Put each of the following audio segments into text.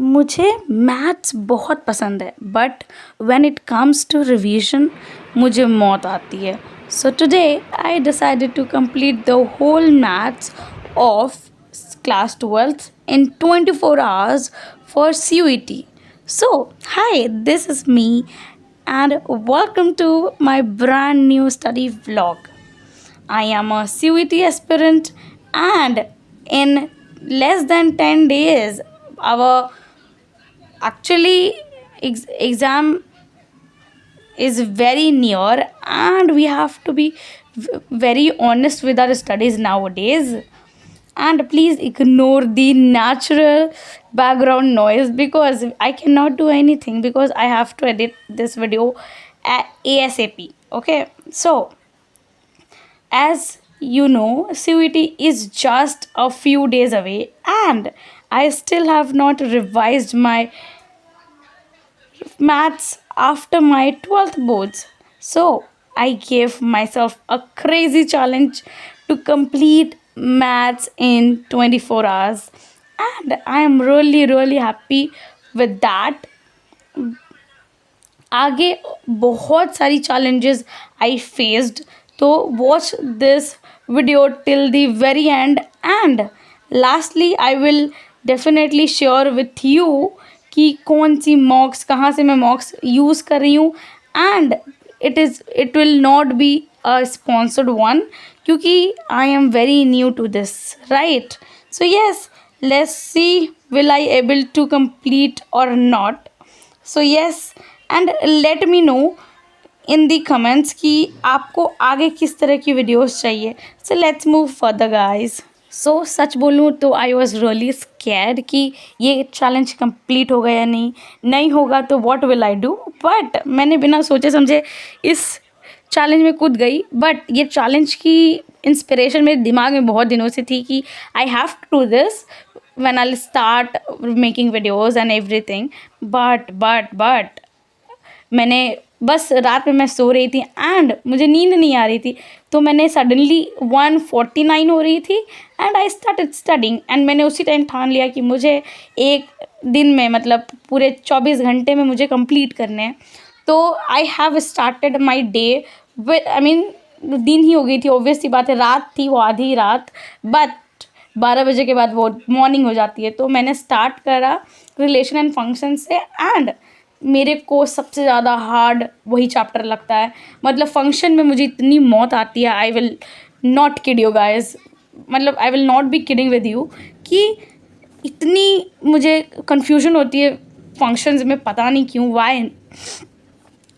मुझे मैथ्स बहुत पसंद है but when it comes to revision मुझे मौत आती है. So today I decided to complete the whole maths of class 12th in 24 hours for CUET. So, hi, this is me and welcome to my brand new study vlog. I am a CUET aspirant and in less than 10 days our actually exam is very near and we have to be very honest with our studies nowadays. And please ignore the natural background noise because I cannot do anything because I have to edit this video ASAP. Okay, so as you know, CUET is just a few days away and I still have not revised my maths after my 12th boards. So I gave myself a crazy challenge to complete maths in 24 hours, and I am really happy with that. आगे बहुत सारी challenges I faced, तो watch this video till the very end, and lastly I will definitely share with you कि कौन सी मॉक्स कहाँ से मैं मॉक्स use कर रही हूँ. And it will not be a sponsored one क्योंकि I am very new to this, right. So yes, let's see will I able to complete or not. So yes, and let me know in the comments कि आपको आगे किस तरह की videos चाहिए. So let's move further guys. So सच बोलूँ तो आई वॉज रियली स्कैर्ड कि ये चैलेंज कंप्लीट होगा या नहीं होगा तो what will I do. But मैंने बिना सोचे समझे इस चैलेंज में कूद गई. बट ये चैलेंज की इंस्पिरेशन मेरे दिमाग में बहुत दिनों से थी कि I have to do this when I start making videos and everything. But मैंने बस रात में मैं सो रही थी एंड मुझे नींद नहीं आ रही थी, तो मैंने सडनली 1:49 हो रही थी and I started studying. And मैंने उसी टाइम ठान लिया कि मुझे एक दिन में मतलब पूरे 24 घंटे में मुझे कंप्लीट करने हैं. तो I have started my day with दिन ही हो गई थी, ऑब्वियस सी बात है, रात थी वो आधी रात, बट 12 बजे के बाद वो मॉर्निंग हो जाती है. तो मैंने स्टार्ट करा रिलेशन एंड फंक्शन से एंड मेरे को सबसे ज़्यादा हार्ड वही चैप्टर लगता है. मतलब फंक्शन में मुझे इतनी मौत आती है, I will not kid you guys, मतलब I will not be kidding with you कि इतनी मुझे कन्फ्यूजन होती है फंक्शंस में, पता नहीं क्यों, वाई.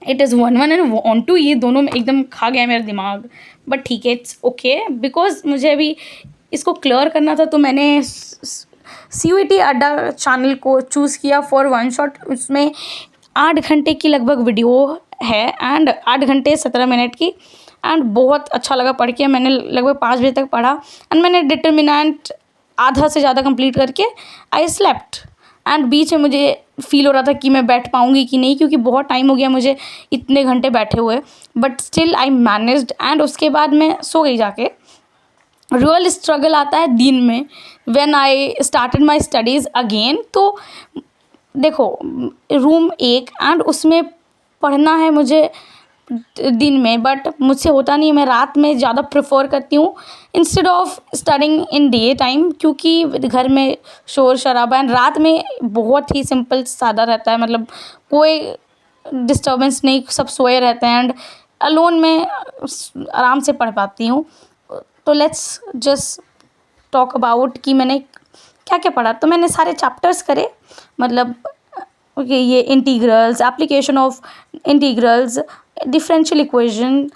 इट इज़ 1 एंड 1 2, ये दोनों में एकदम खा गया मेरा दिमाग. बट ठीक है, इट्स ओके बिकॉज मुझे अभी इसको क्लियर करना था. तो मैंने CUET अड्डा चैनल को चूज़ किया फॉर वन शॉट. उसमें 8 घंटे की लगभग वीडियो है एंड 8 घंटे 17 मिनट की. एंड बहुत अच्छा लगा पढ़ के. मैंने लगभग 5 बजे तक पढ़ा एंड मैंने डिटर्मिनेंट आधा से ज़्यादा कंप्लीट करके आई स्लेप्ट. एंड बीच में मुझे फील हो रहा था कि मैं बैठ पाऊँगी कि नहीं, क्योंकि बहुत टाइम हो गया मुझे इतने घंटे बैठे हुए. But still I managed and उसके बाद मैं सो गई जाके. रियल स्ट्रगल आता है दिन में when I started my studies again. तो देखो, रूम एक एंड उसमें पढ़ना है मुझे दिन में, बट मुझसे होता नहीं है. मैं रात में ज़्यादा प्रेफर करती हूँ instead of studying in day time, क्योंकि घर में शोर शराबा एंड रात में बहुत ही सिंपल सादा रहता है, मतलब कोई डिस्टर्बेंस नहीं, सब सोए रहते हैं एंड अलोन में आराम से पढ़ पाती हूँ. तो लेट्स जस्ट टॉक अबाउट कि मैंने क्या क्या पढ़ा. तो मैंने सारे चैप्टर्स करे, मतलब ओके, ये integrals, application of integrals, differential equation,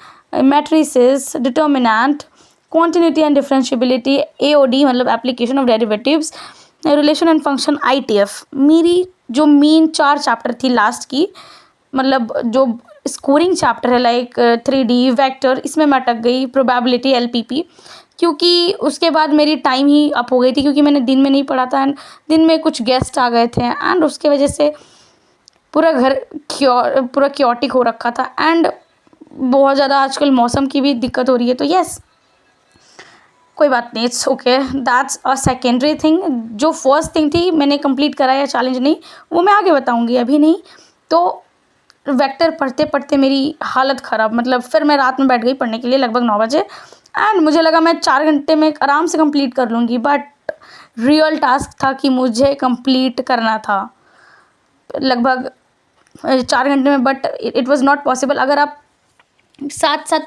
matrices, determinant, continuity and differentiability, AOD मतलब application of derivatives, relation and function, ITF. मेरी जो मेन 4 चैप्टर थी लास्ट की, मतलब जो स्कोरिंग चैप्टर है लाइक 3D वेक्टर, इसमें मैं अटक गई. प्रोबेबिलिटी, LPP, क्योंकि उसके बाद मेरी टाइम ही अप हो गई थी क्योंकि मैंने दिन में नहीं पढ़ा था एंड दिन में कुछ गेस्ट आ गए थे एंड उसके वजह से पूरा घर पूरा क्योटिक हो रखा था एंड बहुत ज़्यादा आजकल मौसम की भी दिक्कत हो रही है. तो यस, कोई बात नहीं, it's okay, that's a secondary thing. जो फर्स्ट थिंग थी मैंने कंप्लीट करा या चैलेंज नहीं, वो मैं आगे बताऊँगी, अभी नहीं। तो वेक्टर पढ़ते पढ़ते मेरी हालत ख़राब, मतलब फिर मैं रात में बैठ गई पढ़ने के लिए लगभग 9 बजे, एंड मुझे लगा मैं 4 घंटे में आराम से कंप्लीट कर लूँगी, बट रियल टास्क था कि मुझे कंप्लीट करना था लगभग 4 घंटे में, but it was not possible. अगर आप साथ साथ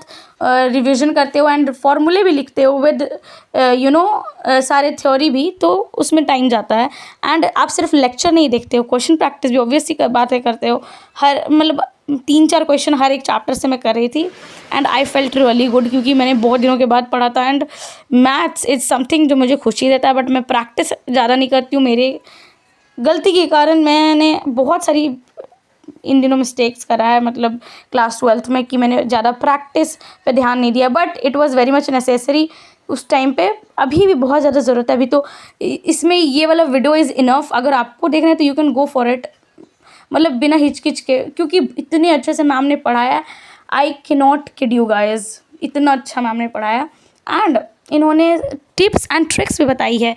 रिवीजन करते हो एंड फॉर्मूले भी लिखते हो विद सारे थ्योरी भी, तो उसमें टाइम जाता है। एंड आप सिर्फ लेक्चर नहीं देखते हो, क्वेश्चन प्रैक्टिस भी ऑब्वियसली बातें करते हो। हर मतलब 3-4 क्वेश्चन हर एक चैप्टर से मैं कर रही थी, and I felt really good, क्योंकि मैंने बहुत दिनों के बाद पढ़ा था। एंड मैथ्स इज़ समथिंग जो मुझे खुशी देता है, बट मैं प्रैक्टिस ज़्यादा नहीं करती हूँ। मेरे गलती के कारण मैंने बहुत सारी इन दिनों मिस्टेक्स करा है, मतलब क्लास 12th में, कि मैंने ज़्यादा प्रैक्टिस पे ध्यान नहीं दिया, but it was very much necessary उस टाइम पे। अभी भी बहुत ज़्यादा ज़रूरत है। अभी तो इसमें ये वाला वीडियो इज़ इनफ। अगर आपको देखना है तो you can go for it, मतलब बिना हिचकिच के, क्योंकि इतने अच्छे से मैम ने पढ़ाया। I can not kid you guys, इतना अच्छा मैम ने पढ़ाया, एंड इन्होंने टिप्स एंड ट्रिक्स भी बताई है।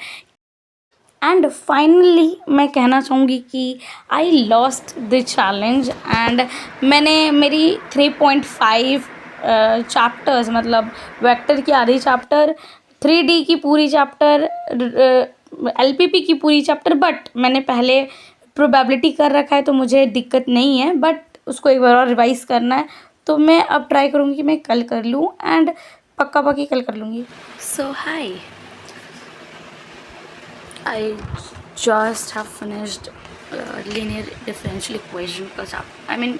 एंड फाइनली मैं कहना चाहूँगी कि I lost the challenge, and मैंने मेरी 3.5 चैप्टर्स, मतलब वेक्टर की आधी चैप्टर, 3D की पूरी चैप्टर, LPP की पूरी चैप्टर, बट मैंने पहले प्रोबेबिलिटी कर रखा है तो मुझे दिक्कत नहीं है, बट उसको एक बार और रिवाइज़ करना है। तो मैं अब ट्राई करूँगी कि मैं कल कर लूँ, एंड पक्का पक्की कल कर लूँगी। सो हाय, I just have finished linear differential equation का chapter, I mean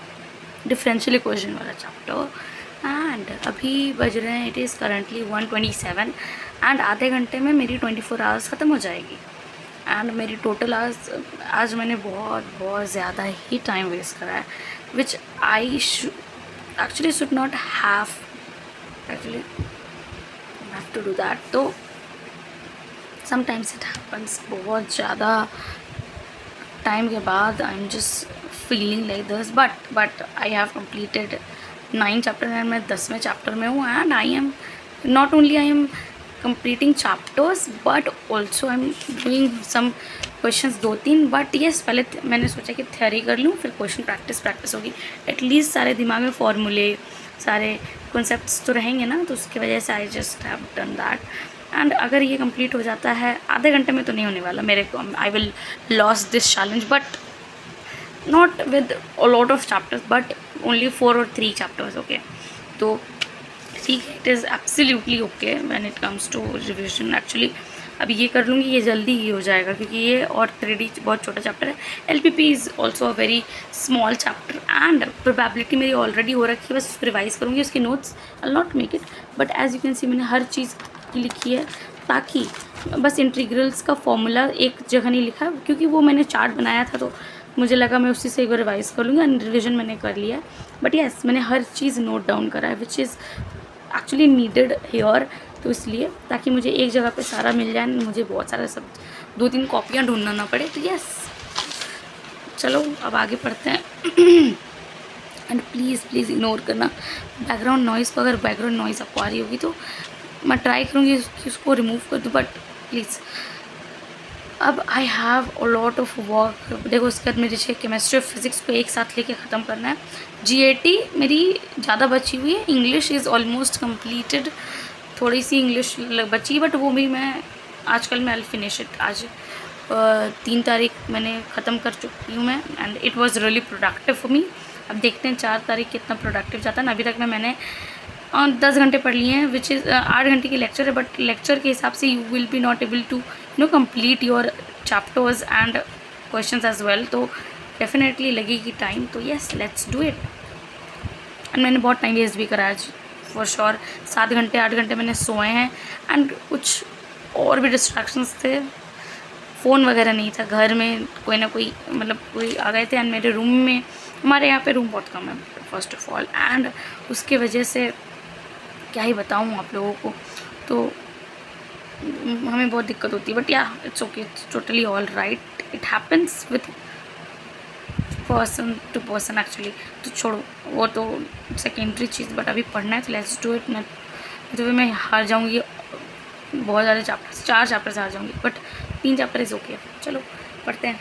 differential equation वाला चैप्टर, एंड अभी बज रहे हैं, इट इज़ करंटली 1:27, एंड आधे घंटे में मेरी 24 आवर्स ख़त्म हो जाएगी। एंड मेरी टोटल आज मैंने बहुत बहुत ज़्यादा ही टाइम वेस्ट करा है, which I actually should not have to do that. तो समटाइम्स इट हैपन्स, बहुत ज़्यादा टाइम के बाद I am just feeling like this, but I have completed 9 chapter, and मैं 10वें चैप्टर में हूँ, and I am not only I am completing chapters, but also I am doing some questions 2-3। But yes, पहले मैंने सोचा कि theory कर लूँ, फिर क्वेश्चन प्रैक्टिस होगी, एटलीस्ट सारे दिमाग में फॉर्मूले, सारे कॉन्सेप्ट्स तो रहेंगे ना, तो उसकी वजह से I just have done that. And अगर ये कंप्लीट हो जाता है, आधे घंटे में तो नहीं होने वाला मेरे को, I will loss this challenge, but not with a lot of chapters, but only 4 और 3 चैप्टर्स, ओके। तो ठीक है, it is absolutely okay when it comes to revision. Actually अभी ये कर लूँगी, ये जल्दी ही हो जाएगा, क्योंकि ये और 3D बहुत छोटा चैप्टर है। LPP is also a very small chapter, and probability मेरी ऑलरेडी हो रखी है, बस उसको रिवाइज़ करूँगी। उसकी notes I will not make it, but as you can see मैंने हर चीज़ की लिखी है, ताकि बस इंटीग्रल्स का फॉर्मूला एक जगह नहीं लिखा, क्योंकि वो मैंने चार्ट बनाया था, तो मुझे लगा मैं उसी से एक बार रिवाइज़ कर लूँगी, एंड रिविजन मैंने कर लिया है। बट येस, मैंने हर चीज़ नोट डाउन करा है, which is actually needed here, तो इसलिए ताकि मुझे एक जगह पे सारा मिल जाए, मुझे बहुत सारा सब 2-3 कॉपियाँ ढूंढना ना पड़े। तो यस, चलो अब आगे पढ़ते हैं। एंड प्लीज़ इग्नोर करना बैकग्राउंड नॉइज़ को। अगर बैकग्राउंड नॉइज़ आपको आ रही होगी तो मैं ट्राई करूँगी कि उसको रिमूव कर दूँ, बट प्लीज़। अब I have a lot of work. देखो, उसके बाद मेरी केमिस्ट्री और फिज़िक्स को एक साथ लेके ख़त्म करना है। GAT मेरी ज़्यादा बची हुई है। इंग्लिश इज़ ऑलमोस्ट कम्प्लीटेड, थोड़ी सी इंग्लिश बची, बट वो भी मैं आजकल मैं आई फिनिश इट। आज 3 तारीख मैंने ख़त्म कर चुकी हूँ मैं, and it was really productive for me. अब देखते हैं 4 तारीख कितना प्रोडक्टिव जाता है ना। अभी तक मैंने 10 घंटे पढ़ लिए हैं, विच इज़ 8 घंटे की लेक्चर है, बट लेक्चर के हिसाब से you will be not able to complete your chapters and questions as well. तो डेफिनेटली लगेगी टाइम, तो yes, let's do it. And मैंने बहुत टाइम वेस्ट भी करा आज, फॉर श्योर। 7 घंटे 8 घंटे मैंने सोए हैं, एंड कुछ और भी डिस्ट्रैक्शंस थे। फ़ोन वगैरह नहीं था घर में, कोई ना कोई मतलब कोई आ गए थे, एंड मेरे रूम में, हमारे यहाँ पे रूम बहुत कम है फर्स्ट ऑफ ऑल, एंड उसके वजह से क्या ही बताऊँ आप लोगों को, तो हमें बहुत दिक्कत होती है। But yeah it's okay, it's totally all right, it happens with person to person actually. तो छोड़ो, वो तो सेकेंडरी चीज़, बट अभी पढ़ना है तो लेट्स डू इट। मैं तो मैं हार जाऊँगी बहुत ज़्यादा चैप्टर्स, 4 चैप्टर्स आ जाऊँगी, बट 3 चैप्टर इज़ ओके। चलो पढ़ते हैं।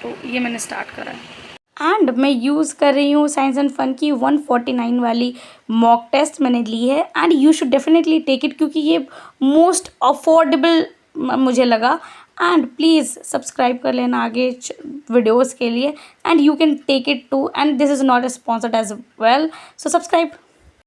तो ये मैंने स्टार्ट करा है एंड मैं यूज़ कर रही हूँ साइंस एंड फन की 149 वाली मॉक टेस्ट मैंने ली है, and you should definitely take it क्योंकि ये मोस्ट अफोर्डेबल मुझे लगा। एंड प्लीज़ सब्सक्राइब कर लेना आगे वीडियोस के लिए, and you can take it too, and this is not sponsored as well, so subscribe.